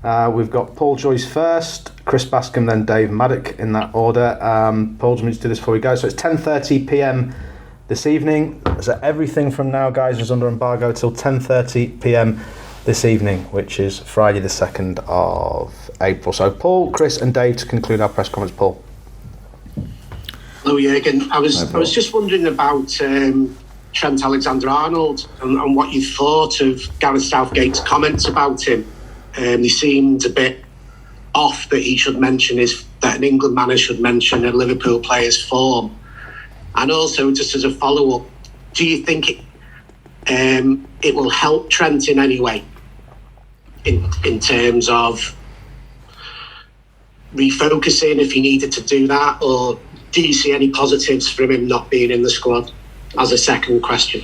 We've got Paul Joyce first, Chris Bascom, then Dave Maddock in that order. Paul, do you want me to do this before we go? So it's 10:30 p.m. this evening. So everything from now, guys, is under embargo till 10:30 p.m. this evening, which is Friday the 2nd of April. So Paul, Chris and Dave to conclude our press conference. Paul. Hello, Jurgen. I was just wondering about Trent Alexander-Arnold and what you thought of Gareth Southgate's comments about him. He seemed a bit off that he should mention that an England manager should mention a Liverpool player's form. And also, just as a follow-up, do you think it will help Trent in any way in terms of refocusing if he needed to do that, or do you see any positives from him not being in the squad? As a second question.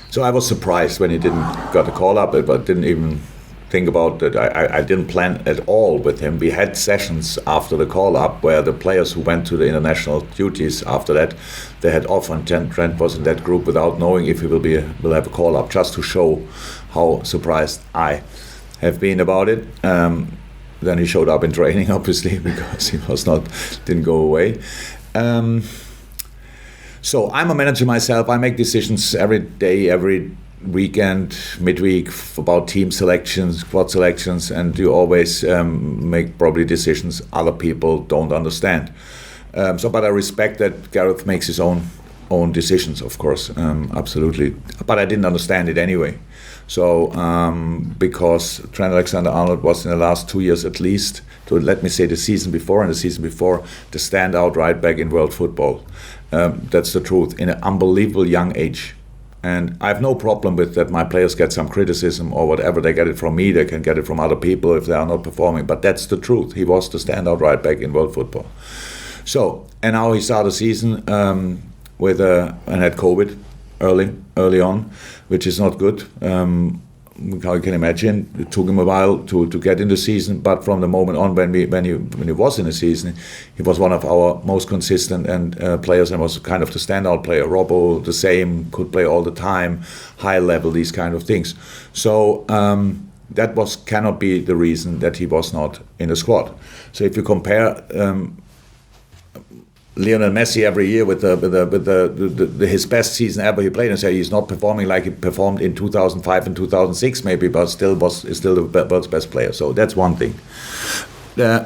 So I was surprised when he didn't got the call up, but didn't even think about that. I didn't plan at all with him. We had sessions after the call up where the players who went to the international duties after that, they had off, and Trent was in that group without knowing if he will have a call up, just to show how surprised I have been about it. Then he showed up in training, obviously, because he didn't go away. So I'm a manager myself. I make decisions every day, every weekend, midweek, about team selections, squad selections, and you always make probably decisions other people don't understand. But I respect that Gareth makes his own decisions, of course, absolutely. But I didn't understand it anyway. So because Trent Alexander-Arnold was in the last 2 years at least, let me say the season before and the season before, the standout right back in world football. That's the truth, in an unbelievable young age. And I have no problem with that my players get some criticism or whatever. They get it from me, they can get it from other people if they are not performing. But that's the truth. He was the standout right back in world football. So, and now he started the season and had COVID early on, which is not good. How you can imagine, it took him a while to get in the season, but from the moment on when he was in the season, he was one of our most consistent players and was kind of the standout player. Robbo, the same, could play all the time, high level, these kind of things. So that cannot be the reason that he was not in the squad. So if you compare Lionel Messi every year with his best season ever he played, and say he's not performing like he performed in 2005 and 2006 maybe, but still the world's best player. So that's one thing. And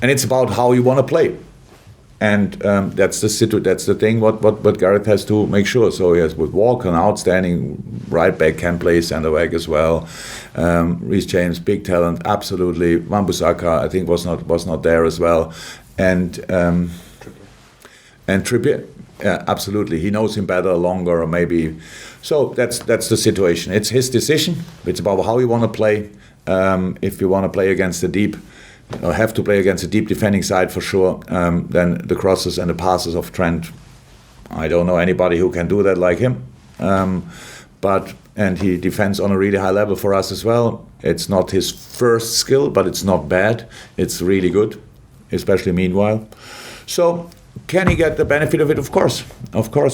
it's about how you want to play. And that's the thing what Gareth has to make sure. So he has with Walker, an outstanding right back, can play centre back as well. Reece James, big talent, absolutely. Wan-Bissaka, I think was not there as well. And Trippier, yeah, absolutely. He knows him better, longer, or maybe. So that's the situation. It's his decision. It's about how you want to play. If you want to play against the deep, or have to play against a deep defending side for sure, then the crosses and the passes of Trent, I don't know anybody who can do that like him. And he defends on a really high level for us as well. It's not his first skill, but it's not bad. It's really good, especially meanwhile. So can he get the benefit of it? Of course.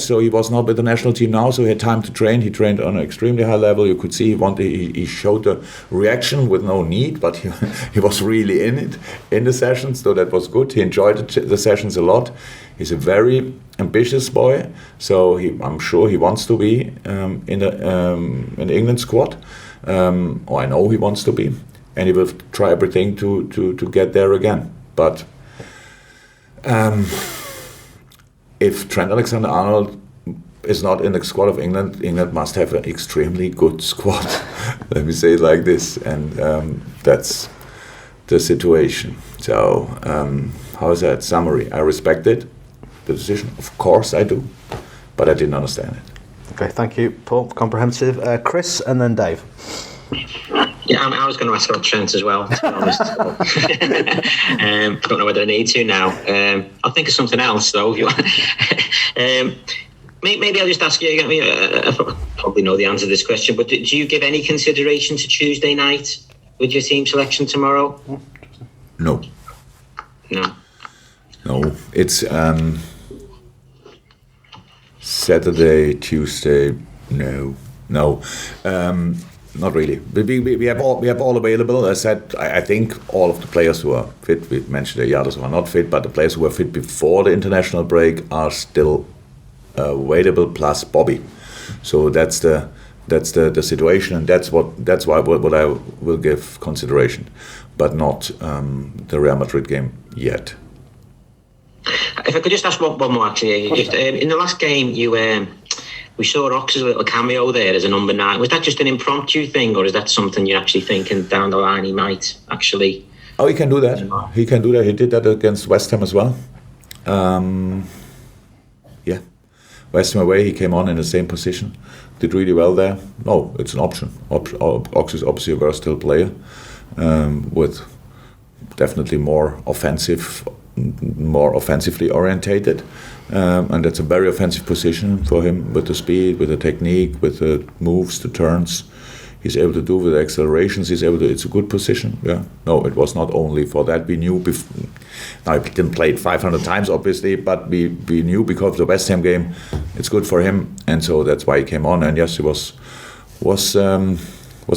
So he was not with the national team now, so he had time to train. He trained on an extremely high level. You could see he showed the reaction with no need, but he was really in it, in the sessions, so that was good. He enjoyed the sessions a lot. He's a very ambitious boy, so I'm sure he wants to be in the England squad, or I know he wants to be, and he will try everything to get there again. But if Trent Alexander-Arnold is not in the squad of England, England must have an extremely good squad. Let me say it like this, and that's the situation. So, how is that summary? I respect it, the decision. Of course I do, but I didn't understand it. Okay, thank you, Paul. Comprehensive. Chris, and then Dave. Yeah, I was going to ask about Trent as well, to be honest. I don't know whether I need to now. I'll think of something else, though. If you want. Maybe I'll just ask you, I probably know the answer to this question, but do you give any consideration to Tuesday night with your team selection tomorrow? No. It's Saturday, Tuesday, no. Not really. We have all available. As I said, I think all of the players who are fit. We mentioned the others who are not fit, but the players who were fit before the international break are still available. Plus Bobby. So that's the situation, and that's why what I will give consideration, but not the Real Madrid game yet. If I could just ask one more, actually. Just, in the last game, we saw Ox's little cameo there as a number 9. Was that just an impromptu thing, or is that something you're actually thinking down the line he might actually... Oh, he can do that. He can do that. He did that against West Ham as well. Yeah. West Ham away, he came on in the same position. Did really well there. No, it's an option. Ox is obviously a versatile player with definitely more offensively orientated. And that's a very offensive position for him, with the speed, with the technique, with the moves, the turns. He's able to do with the accelerations. It's a good position. Yeah. No, it was not only for that. We knew before. Now he didn't play it 500 times, obviously, but we knew because of the West Ham game, it's good for him, and so that's why he came on. And yes, it was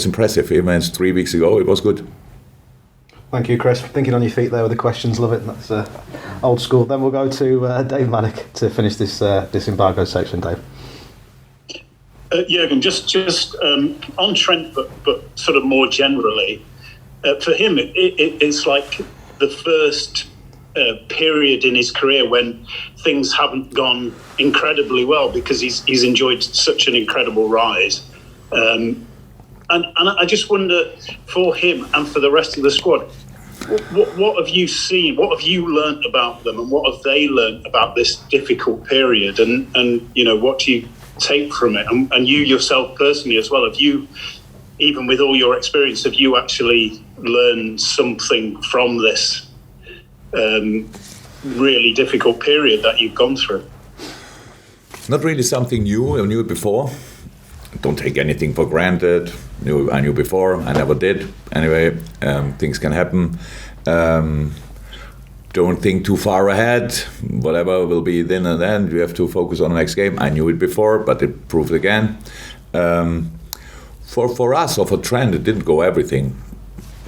impressive. Even it's 3 weeks ago, it was good. Thank you, Chris. Thinking on your feet there with the questions. Love it. That's old school. Then we'll go to Dave Maddock to finish this Embargoed section. Dave. Jurgen, just on Trent, but sort of more generally, for him, it's like the first period in his career when things haven't gone incredibly well, because he's enjoyed such an incredible rise. And I just wonder, for him and for the rest of the squad, what have you seen? What have you learnt about them, and what have they learnt about this difficult period? And what do you take from it? And you yourself personally as well, have you, even with all your experience, have you actually learned something from this really difficult period that you've gone through? Not really something new. I knew it before. Don't take anything for granted. I knew before. I never did. Anyway, things can happen. Don't think too far ahead. Whatever will be then and then, you have to focus on the next game. I knew it before, but it proved again. For us, or for Trent, it didn't go everything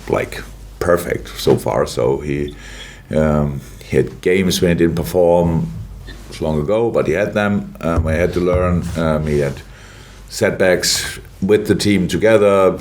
like perfect so far. So he had games when he didn't perform. It was long ago, but he had them. He had to learn. He had setbacks with the team together,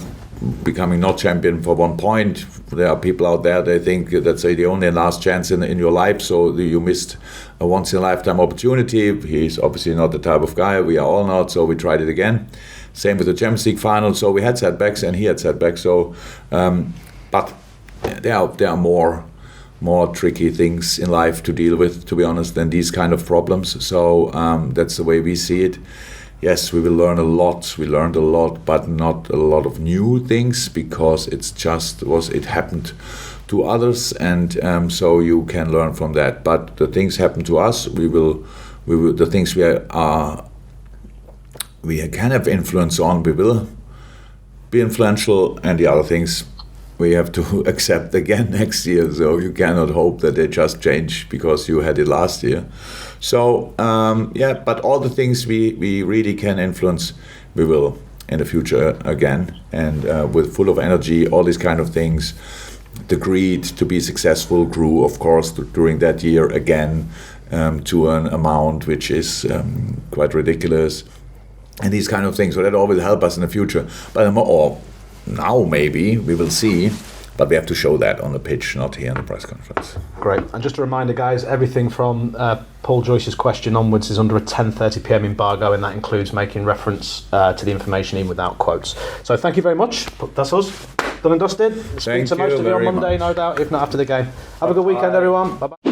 becoming not champion for 1 point. There are people out there, they think that's the only and last chance in your life, so you missed a once-in-a-lifetime opportunity. He's obviously not the type of guy, we are all not, so we tried it again. Same with the Champions League final, so we had setbacks and he had setbacks. So, but there are more tricky things in life to deal with, to be honest, than these kind of problems. So that's the way we see it. Yes, we will learn a lot. We learned a lot, but not a lot of new things, because it happened to others, and so you can learn from that. But the things happen to us. We will the things we can have influence on. We will be influential, and the other things we have to accept again next year. So you cannot hope that they just change because you had it last year. So but all the things we really can influence, we will in the future again, and with full of energy, all these kind of things. The greed to be successful grew, of course, during that year again, to an amount which is quite ridiculous, and these kind of things. So that all will help us in the future. But now maybe we will see. But we have to show that on the pitch, not here in the press conference. Great. And just a reminder, guys, everything from Paul Joyce's question onwards is under a 10:30 p.m. embargo, and that includes making reference to the information even without quotes. So thank you very much. That's us. Done and dusted. Speak to most of you on Monday, no doubt, if not after the game. Have a good weekend, everyone. Bye-bye.